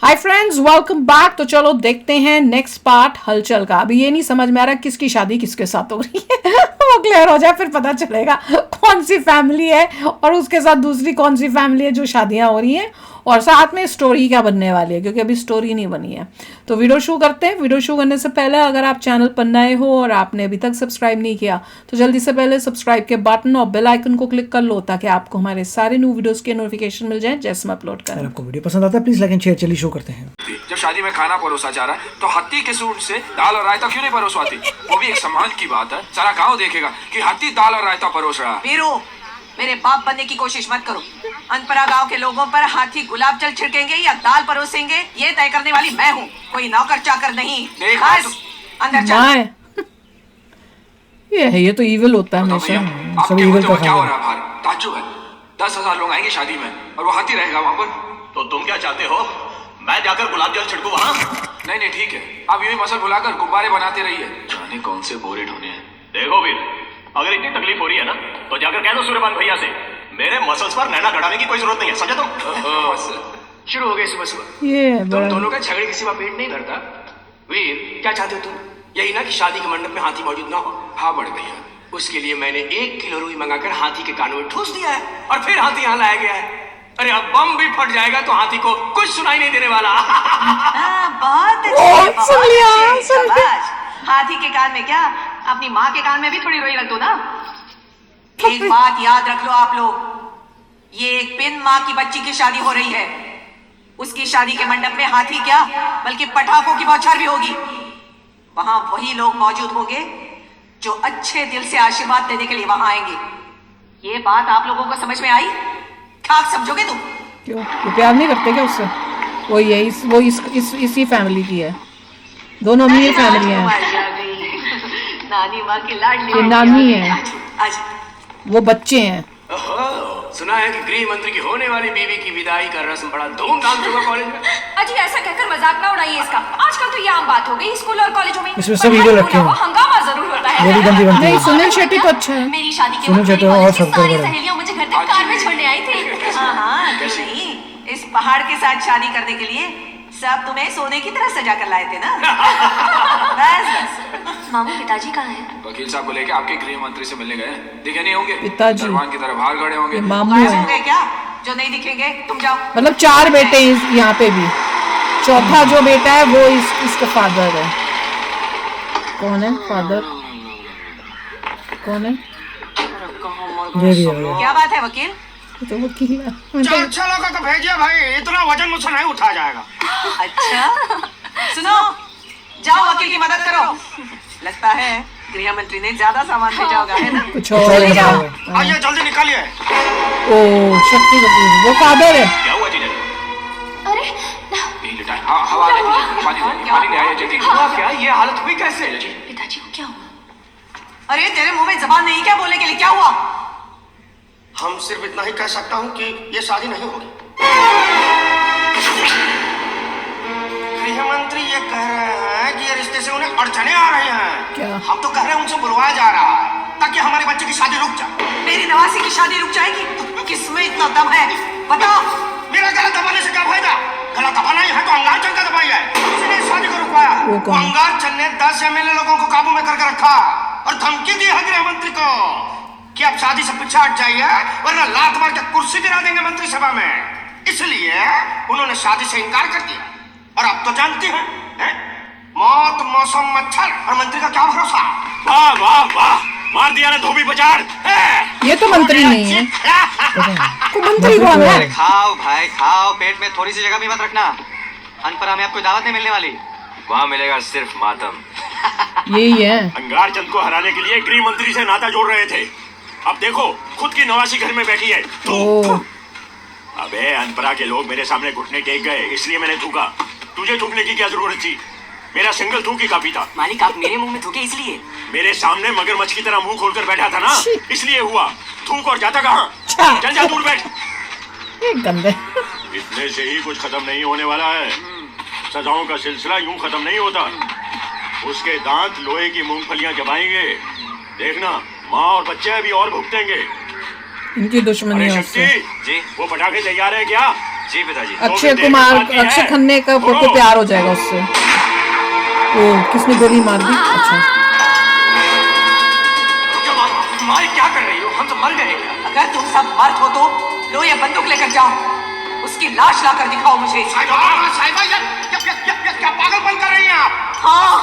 Hi friends, welcome back. तो चलो देखते हैं नेक्स्ट पार्ट हलचल का। अभी ये नहीं समझ में आ रहा किसकी शादी किसके साथ हो रही है वो क्लियर हो जाए फिर पता चलेगा कौन सी फैमिली है और उसके साथ दूसरी कौन सी फैमिली है जो शादियां हो रही हैं, और साथ में स्टोरी क्या बनने वाली है, क्योंकि अभी स्टोरी नहीं बनी है। तो वीडियो शुरू करते हैं। वीडियो शुरू करने से पहले अगर आप चैनल पर नए हो और आपने अभी तक सब्सक्राइब नहीं किया तो जल्दी से पहले सब्सक्राइब के बटन और बेल आइकन को क्लिक कर लो ताकि आपको हमारे सारे न्यू वीडियोस के नोटिफिकेशन मिल जाए जैसे हम अपलोड करें। अगर आपको वीडियो पसंद आता है प्लीज लाइक एंड शेयर। चलिए शुरू करते हैं। जब शादी में खाना परोसा जा रहा है तो हत्ती के सूट से दाल और रायता क्यों नहीं परोसवाती? वो भी एक सम्मान की बात है। सारा गांव देखेगा कि हत्ती दाल और रायता परोस रहा है। वीरू, मेरे बाप बनने की कोशिश मत करो। अनपरा गांव के लोगों पर हाथी गुलाब जल छिड़केंगे या दाल परोसेंगे ये तय करने वाली मैं हूँ, कोई नौकर चाकर नहीं। बस अंदर चल। ये तो इविल होता है हमेशा। सब evil का क्या हो खाना। रहा है बाहर? ताज्जुब है। 10,000 लोग आएंगे शादी में और वो हाथी रहेगा वहाँ पर। तो तुम क्या चाहते हो? मैं जाकर गुलाब जल छिड़कू वहाँ? नहीं ठीक है, आप यूं ही मसल भुलाकर गुब्बारे बनाते रहिए। जाने कौन से बोरे ढूंढे हैं। देखो वीर, अगर इतनी तकलीफ हो रही है ना तो जाकर कह दो सूर्यपान भैया से मेरे मसल्स पर नैना गड़ाने की कोई जरूरत नहीं है, समझे तुम? शुरू हो गई सुबह सुबह। ये तुम बड़ा दोनों का झगड़े के सिवा पेट नहीं भरता। वीर, क्या चाहते हो तुम? यही ना कि शादी के मंडप में हाथी मौजूद ना हो? हाँ बड़े भैया, उसके लिए मैंने 1 किलो रुई मंगाकर हाथी के कानों में ठूस दिया है और फिर हाथी यहाँ लाया गया है। अरे अब बम भी फट जाएगा तो हाथी को कुछ सुनाई नहीं देने वाला। बहुत सुन लिया, सुन लिया। शाबाश। हाथी के कान में क्या, अपनी माँ के कान में भी थोड़ी रोई रख दो ना। एक बात याद रख लो आप लोग, ये एक पिन माँ की बच्ची की शादी हो रही है। उसकी शादी के मंडप में हाथी क्या बल्कि पटाखों की बौछार भी होगी। वहां वही लोग मौजूद होंगे जो अच्छे दिल से आशीर्वाद देने के लिए वहां आएंगे। ये बात आप लोगों को समझ में आई? खाक समझोगे तुम? क्यों ये प्यार नहीं करते क्या उससे? वो ये इसी फैमिली की है। दोनों अमीर फैमिली हैं। नानी माँ की लाडली ये नानी है, आज वो बच्चे हैं। सुना है कि गृह मंत्री की होने वाली बीवी की विदाई का रस्म बड़ा धूमधाम से हुआ कॉलेज में। अजी ऐसा कहकर मजाक ना उड़ाइए इसका। आजकल तो ये आम बात हो गई स्कूल और कॉलेजों में। इसमें सब हीरो रखे हैं। हंगामा जरूर होता है। बड़ी गंदी बनती नहीं, है। सुनील शेट्टी तो अच्छा है। मेरी शादी के सुनील वक्त शेट्टी मेरी और कॉलेज की सब सारी बड़े। सहेलियां मुझे घर तक कार में छोड़ने आई थी। हाँ क्यों नहीं, इस पहाड़ के साथ शादी करने के लिए सब तुम्हें सोने की तरह सजा कर लाए थे ना। बस मामू पिताजी कहाँ हैं? वकील साहब को लेके आपके गृह मंत्री से मिलने गए। दिखे नहीं होंगे? पिताजी। दरबान की तरह बाहर खड़े होंगे। ये मामू गायब है, होंगे क्या जो नहीं दिखेंगे? तुम जाओ। मतलब 4 बेटे यहाँ पे भी। चौथा जो बेटा है वो इसका फादर है। कौन है फादर? कौन है? ये भी है। क्या बात है वकील? ये तो वकील है। अच्छा लोगों को भेजिए भाई, इतना वजन मुझसे नहीं उठाया जाएगा। अच्छा सुनो, जाओ वकील की मदद करो। लगता है गृह मंत्री ने ज्यादा सामान भेजा होगा, है ना? कुछ और चले जाओ। है। आइए जल्दी निकालिए। ओ शक्ति कपूर वो फादर है। क्या हुआ जीजा जी? अरे यही लिटा है। हवा दे, पानी ले आइए जल्दी। क्या ये हालत हुई कैसे? पिताजी को क्या हुआ? अरे तेरे मुंह में जबान नहीं क्या बोलने के लिए? क्या हुआ? हम सिर्फ इतना ही कह सकता हूँ कि ये शादी नहीं होगी। गृह मंत्री ये कह रहे हैं कि ये रिश्ते से उन्हें अड़चने आ रही हैं। क्या? हम तो कह रहे हैं उनसे बुलवाया जा रहा है ताकि हमारे बच्चे की शादी रुक जाए। मेरी नवासी की शादी रुक जाएगी? किसमें इतना दम है बताओ? मेरा गला दबाने से क्या फायदा? गला दबाना ही है तो अंगार चल का दबाई है। इसने इस शादी को रुकवाया है। वो कौन? अंगार चल ने 10 MLA लोगों को काबू में करके रखा और धमकी दी है गृह मंत्री को कि आप शादी से पीछे हट जाइए वरना लात मार के कुर्सी गिरा देंगे मंत्रिसभा में। इसलिए उन्होंने शादी से इनकार कर दिया। और अब तो जानती हैं, मौत मौसम मच्छर और मंत्री का क्या भरोसा। वाह वाह वाह, मार दिया ना धोबी बाजार। ये तो मंत्री नहीं है। तो मंत्री कौन है? खाओ भाई खाओ, पेट में थोड़ी सी जगह भी मत रखना। अनपरा में आपको दावत नहीं मिलने वाली। वहाँ मिलेगा सिर्फ मातम। यही है। अंगार चंद को हराने के लिए गृह मंत्री से नाता जोड़ रहे थे। अब देखो खुद की नवासी घर में बैठी है। ओ अबे अनपरा के लोग मेरे सामने घुटने टेक गए इसलिए मैंने थूका। तुझे थूकने की क्या जरूरत थी? मेरा सिंगल थूक ही काफी था। मालिक आप मेरे मुंह में थूके इसलिए? मेरे सामने मगरमच्छ की तरह मुंह खोलकर बैठा था ना, इसलिए हुआ। थूक और जाता कहाँ? अच्छा। चल जा दूर बैठ। ये गंदे। इतने से ही कुछ खत्म नहीं होने वाला है। सजाओं का सिलसिला यूं खत्म नहीं होता। उसके दांत लोहे की मूंगफलियां चबाएंगे। देखना माँ और बच्चे भी और भुगतेंगे। इनकी दुश्मनी अरे है शक्ति उससे। जी, वो पटाखे तैयार है क्या? जी पिताजी। अक्षय कुमार, अक्षय खन्ने का को प्यार हो जाएगा उससे। ओ किसने गोली मार दी? अच्छा माँ ये क्या कर रही हो? हम तो मर गए क्या? अगर तुम सब मर्द हो तो लो ये बंदूक लेकर जाओ, उसकी लाश ला कर दिखाओ मुझे। साहिबा क्या पागलपन कर रही हैं आप? हाँ,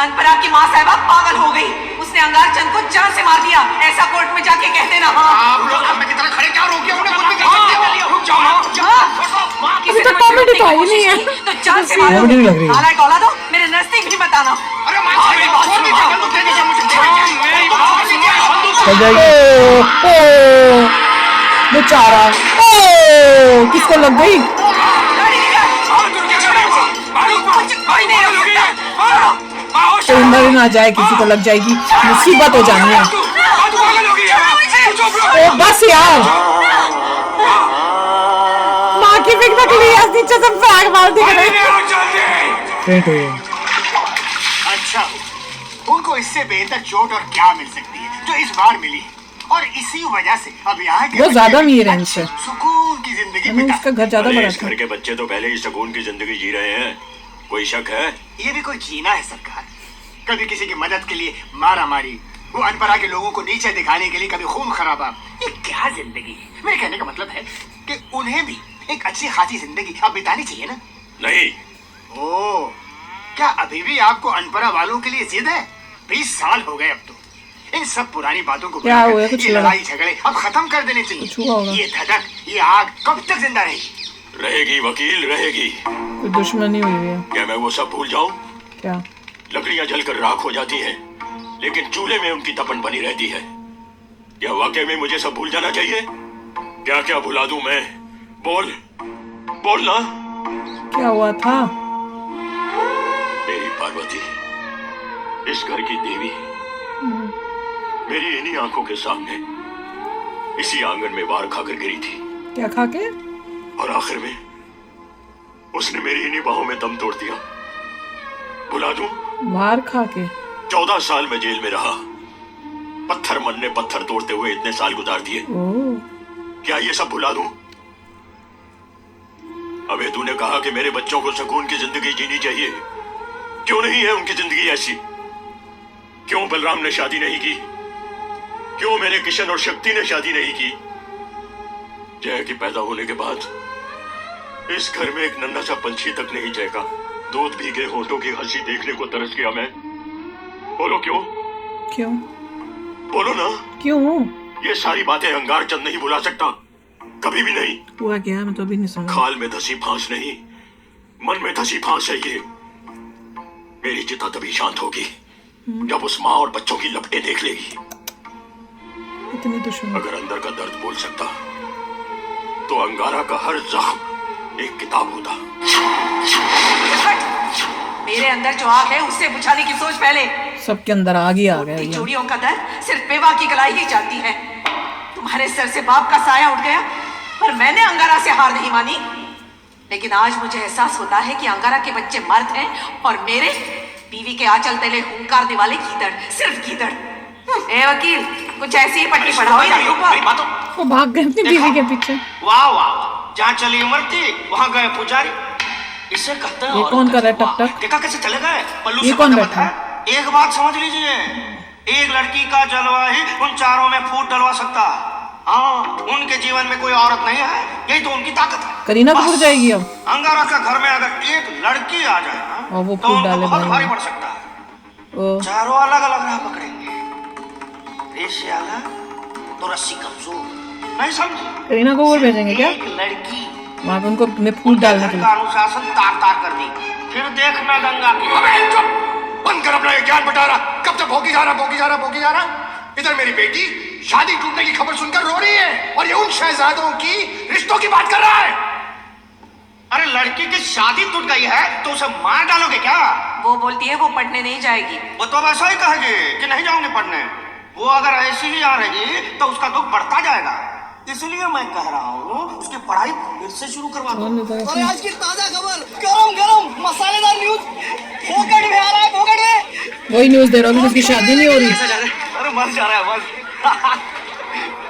अनपरा की माँ साहिबा पागल हो गई, उसने अंगारचंद को जान से मार दिया, ऐसा कोर्ट में जाके कह देना। हाँ आप लोग आप की तरह खड़े क्या रोकिए उन्हें? कुछ भी कर सकते हो। रुक जाओ माँ। अभी तक कॉमेडी तो आई नहीं है। तो जान से मारो। कॉमेडी लग रही है। नालायक औलाद हो, मेरे नजदीक भी मत आना। अरे माँ साहिबा छोड़ दीजिए, बंदूक दे दीजिए मुझे। मेरी बात सुनो। हो जाएगी। ओ बेचारा, ओ किसको लग गई? तो अंदर ही ना जाए, किसी को लग जाएगी, मुसीबत हो जानी है। ओ बस यार, माँ की फिक्र के लिए नीचे से बैग मार दी गई। फेंट हो गई। अच्छा, उनको इससे बेहतर चोट और क्या मिल सकती है जो इस बार मिली, और इसी वजह से अब यहाँ के वो ज्यादा बच्चे अमीर है इनसे। सुकून की जिंदगी हमें बिता। उसका घर ज्यादा अरे बड़ा इस था। घर के बच्चे तो पहले ही सुकून की जिंदगी जी रहे हैं, कोई शक है? ये भी कोई जीना है सरकार? कभी किसी की मदद के लिए मारा मारी, वो अनपढ़ा के लोगों को नीचे दिखाने के लिए कभी खून खराबा, ये क्या जिंदगी है? मेरे कहने का मतलब है कि उन्हें भी एक अच्छी खासी जिंदगी अब बितानी चाहिए ना। नहीं, ओ, क्या अभी भी आपको अनपढ़ा वालों के लिए जिद है? 20 साल हो गए अब तो। इन सब पुरानी बातों को क्या भुलाकर हुआ? कुछ ये लड़ा? लड़ाई झगड़े अब खत्म कर देने कुछ हुआ होगा। चाहिए। ये धधक, ये आग कब तक जिंदा रहेगी? रहेगी वकील, रहेगी। कोई दुश्मनी हुई है क्या मैं वो सब भूल जाऊं? क्या? लकड़ियां जलकर राख हो जाती हैं, लेकिन चूल्हे में उनकी तपन बनी रहती है। क्या वाकई में मुझे सब भूल जाना चाहिए? क्या क्या भुला दूं मैं? बोल बोल ना। क्या हुआ था? मेरी पार्वती, इस घर की देवी, मेरी इन्हीं आंखों के सामने इसी आंगन में वार खाकर गिरी थी, क्या खा के? और आखिर में उसने मेरी इन्हीं बाहों में दम तोड़ दिया। भुला दूं? बाहर खा के? 14 साल में जेल में रहा, पत्थर मन ने पत्थर तोड़ते हुए इतने साल गुजार दिए। ओ क्या ये सब भुला दूं? अबे तूने कहा कि मेरे बच्चों को सुकून की जिंदगी जीनी चाहिए, क्यों नहीं है उनकी जिंदगी ऐसी? क्यों बलराम ने शादी नहीं की? क्यों मेरे किशन और शक्ति ने शादी नहीं की? जय के पैदा होने के बाद इस घर में एक नन्हा सा पंछी तक नहीं चहका। दूध भीगे होठों की हंसी देखने को तरस गया मैं। बोलो क्यों? क्यों? बोलो ना। क्यों? ये सारी बातें अंगारचंद नहीं भुला सकता, कभी भी नहीं। हुआ क्या? मैं तो अभी नहीं समझ। खाल में धसी फांस नहीं, मन में धसी फांस है ये। मेरी चिता तभी शांत होगी जब उस माँ और बच्चों की लपटें देख लेगी। इतनी दुश्मनी। अगर अंदर का दर्द बोल सकता तो अंगारा का हर जख्म एक किताब होता। मेरे अंदर जो आग है उससे बुझाने की सोच पहले। सबके अंदर आग ही आ गया टूटी ये। चूड़ियों का दर्द सिर्फ बेवा की कलाई ही जानती है। तुम्हारे सर से बाप का साया उठ गया, पर मैंने अंगारा से हार नहीं मानी। लेकिन आज मुझे एहसास होता है कि अंगारा के बच्चे मर्द हैं और मेरे बीवी के आंचल तले हुंकारने वाले गीदड़, सिर्फ गीदड़। ए वकील, कुछ ऐसी ही पट्टी पढ़ाओ या मेरी बातों। वो भाग गए अपनी बीवी के पीछे। वाह वाह, जहाँ चली उमर थी वहाँ गए पुजारी। इसे कहते हैं ये औरत कौन का कर रहा है जज्बा। टक टक? देखा कैसे चले गए? पल्लू ये से कौन बंधा बैठा है? बंधा है। एक बात समझ लीजिए, एक लड़की का जलवा ही उन चारों में फूट डलवा सकता है। हाँ, उनके जीवन में कोई औरत नहीं है, यही तो उनकी ताकत है। करीना कपूर बस, जाएगी अब। अंगारा का घर में अगर एक लड़की आ जाए ना, और वो तो फूट उनको डाले बहुत भाई। भारी पड़ सकता है। ओ चारों अलग अलग राह पकड़ेंगे। रेशे आला तो रस्सी कमजोर, नहीं समझे? करीना कपूर भेजेंगे क्या एक लड़की वहां पे उनको में फूट डालने के घर लिए? का अनुशासन तार तार कर दी, फिर देखना गंगा की। अबे चुप! बंद कर अपना ये ज्ञान बटारा। कब तक भोगी जा रहा? इधर मेरी बेटी शादी टूटने की खबर सुनकर रो रही है, और ये उन शहजादों की रिश्तों की बात कर रहा है। अरे लड़की की शादी टूट गई है तो उसे मार डालोगे क्या? वो बोलती है वो पढ़ने नहीं जाएगी। वो तो अब ऐसा ही कहेगी कि नहीं जाऊंगी पढ़ने। वो अगर ऐसी ही आ रही तो उसका दुख बढ़ता जाएगा। इसलिए मैं कह रहा हूँ उसकी पढ़ाई फिर से शुरू करवा दो। और आज की ताजा खबर, गरम मसालेदार न्यूज, फोकट में आ रहा है, फोकट में। वही न्यूज दे रहा हूँ कि उसकी शादी नहीं हो रही। कैसा जा रहा है? अरे मर जा रहा है, मर।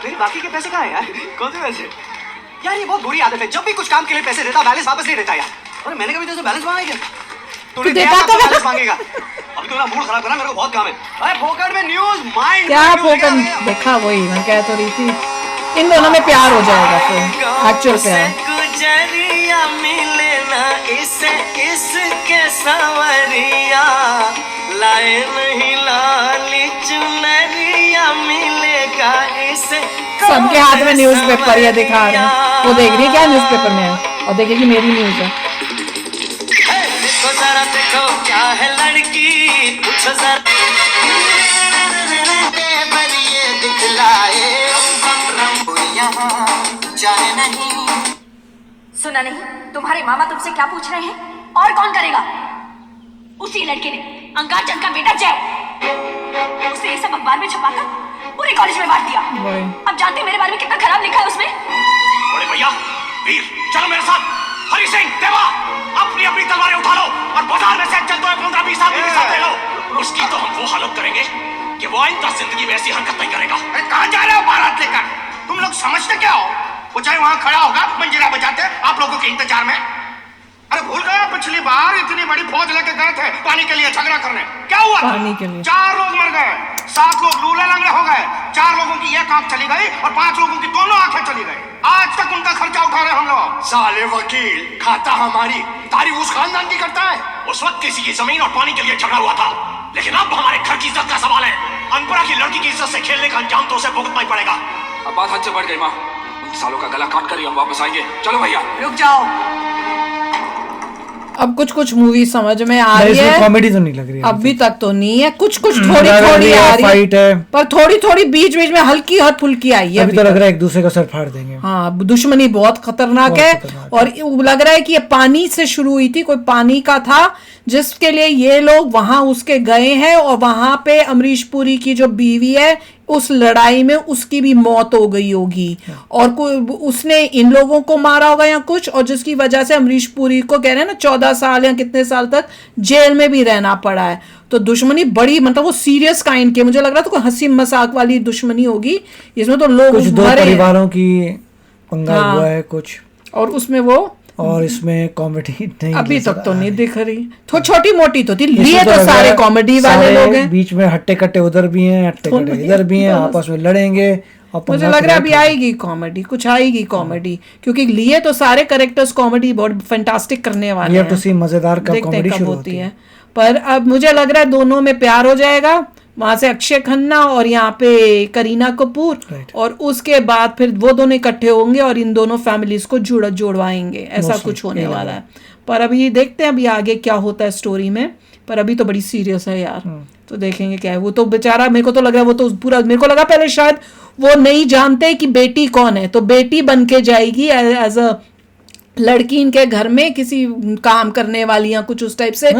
नहीं, बाकी के पैसे कहाँ हैं यार? कौन से पैसे? यार ये बहुत बुरी आदत है, जब भी कुछ काम के लिए पैसे देता बैलेंस वापस नहीं देता यार। अरे मैंने कभी तुझसे बैलेंस मांगा क्या? तूने देता दिया तो तो बैलेंस मांगेगा। अभी तो मेरा मूड खराब करा, मेरे को बहुत काम है। अरे फोकट में न्यूज़ माइंड क्या फोकट देखा, वही मैं कह तो रही थी, इन दोनों में प्यार हो जाएगा फिर, एक्चुअल प्यार। गुजरिया मिले ना इसे इसके सवरिया, लाए नहीं लाली चुनरिया मिलेगा इसे। सबके हाथ में न्यूज़पेपर ये दिखा रहे हैं, वो देख रही है क्या न्यूज़पेपर में है, और देखेगी मेरी न्यूज़ है। देखो जरा देखो क्या है लड़की, पूछो जरा बरिए दिखलाए यहाँ जाने नहीं। सुना नहीं, तुम्हारे मामा तुमसे क्या पूछ रहे हैं? और कौन करेगा? उसी लड़के ने, अंगार चंद का बेटा जय, उसे ये सब अखबार में छपाकर पूरे कॉलेज में बांट दिया। अब जानते हैं मेरे बारे में कितना खराब लिखा है उसमें। बड़े भैया, वीर, चलो मेरे साथ। हरि सिंह, देवा, अपनी अपनी तलवारें उठा लो और बाजार में से चलते हुए 15-20 आदमी के साथ ले लो। उसकी तो हम वो हालत करेंगे कि वो आइंदा जिंदगी में ऐसी हरकत नहीं करेगा। अरे कहाँ जा रहे हो बारात लेकर? तुम लोग समझते क्या हो? वो चाहे वहां खड़ा होगा मंजिला बजाते आप लोगों के इंतजार में। अरे भूल गए पिछली बार इतनी बड़ी फौज लेके गए थे पानी के लिए झगड़ा करने, क्या हुआ? पानी के लिए 4 लोग मर गए, 7 लोग लूले लंगड़े हो गए, 4 लोगों की एक आंख चली गई और 5 लोगों की दोनों आंखें चली गई। आज तक उनका खर्चा उठा रहे होंगे। साले वकील, खाता हमारी तारीफ उस खानदान की करता है। उस वक्त किसी की जमीन और पानी के लिए झगड़ा हुआ था, लेकिन अब हमारे घर की इज्जत का सवाल है। अनपढ़ा की लड़की की इज्जत से खेलने का अंजाम तो उसे भुगतना ही पड़ेगा। अब बात हद से बढ़ गई माँ, उन सालों का गला काट कर ही हम वापस आएंगे। चलो भैया। रुक जाओ। अब कुछ कुछ मूवी समझ में आ रही है, कॉमेडी तो नहीं लग रही है अभी तक तो नहीं है, कुछ कुछ थोड़ी थोड़ी आ रही फाइट है, पर थोड़ी थोड़ी बीच बीच में हल्की हर फुल्की आई है। अभी तो लग रहा है एक दूसरे का सर फाड़ देंगे। हाँ, दुश्मनी बहुत खतरनाक है और लग रहा है कि ये पानी से शुरू हुई थी, कोई पानी का था जिसके लिए ये लोग वहां उसके गए हैं और वहां पे अमरीश पुरी की जो बीवी है उस लड़ाई में उसकी भी मौत हो गई होगी और उसने इन लोगों को मारा होगा या कुछ, और जिसकी वजह से अमरीश पुरी को कह रहे हैं ना 14 साल या कितने साल तक जेल में भी रहना पड़ा है। तो दुश्मनी बड़ी, मतलब वो सीरियस काइंड की, मुझे लग रहा था कोई हंसी मजाक वाली दुश्मनी होगी, इसमें तो लोग कुछ 2 परिवारों की पंगा हुआ है कुछ, और उसमें वो और इसमें कॉमेडी नहीं अभी तक तो नहीं दिख रही, तो छोटी मोटी तो थी, लिए तो सारे कॉमेडी वाले लोग हैं, बीच में हट्टे कट्टे उधर भी हैं, हट्टे कट्टे इधर भी हैं, आपस में लड़ेंगे। मुझे लग रहा है अभी आएगी कॉमेडी, कुछ आएगी कॉमेडी, क्योंकि लिए तो सारे कैरेक्टर्स कॉमेडी बहुत फैंटास्टिक करने वाले हैं। तो सी मजेदार कब कॉमेडी शुरू होती है। पर अब मुझे लग रहा है दोनों में प्यार हो जाएगा, वहां से अक्षय खन्ना और यहाँ पे करीना कपूर, और उसके बाद फिर वो दोनों इकट्ठे होंगे और इन दोनों फैमिलीज को जोड़वाएंगे, ऐसा कुछ होने वाला है। पर अभी देखते हैं अभी आगे क्या होता है स्टोरी में, पर अभी तो बड़ी सीरियस है यार, तो देखेंगे क्या है। वो तो बेचारा, मेरे को तो लग रहा है वो तो पूरा, मेरे को लगा पहले शायद वो नहीं जानते कि बेटी कौन है, तो बेटी बन के जाएगी एज अ लड़की इनके घर में किसी काम करने वाली या कुछ उस टाइप से।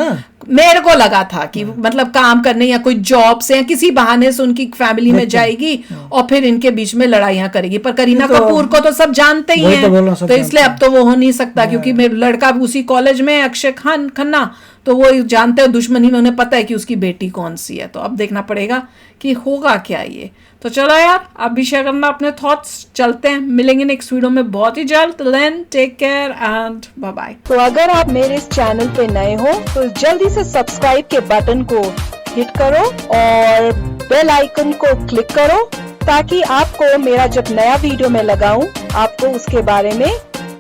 मेरे को लगा था कि मतलब काम करने या कोई जॉब से या किसी बहाने से उनकी फैमिली में जाएगी और फिर इनके बीच में लड़ाइयां करेगी। पर करीना कपूर को तो सब जानते ही हैं, तो इसलिए अब तो वो हो नहीं सकता, क्योंकि मेरा लड़का उसी कॉलेज में अक्षय खन्ना, तो वो जानते हो दुश्मनी में, उन्हें पता है कि उसकी बेटी कौन सी है। तो अब देखना पड़ेगा कि होगा क्या ये। तो चलो यार, आप भी शेयर करना अपने थॉट्स। चलते हैं, मिलेंगे नेक्स्ट वीडियो में बहुत ही जल्द। Then take care and bye bye. तो अगर आप मेरे इस चैनल पे नए हो तो जल्दी से सब्सक्राइब के बटन को हिट करो और बेल आइकन को क्लिक करो, ताकि आपको मेरा जब नया वीडियो मैं लगाऊं आपको उसके बारे में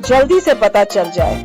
जल्दी से पता चल जाए।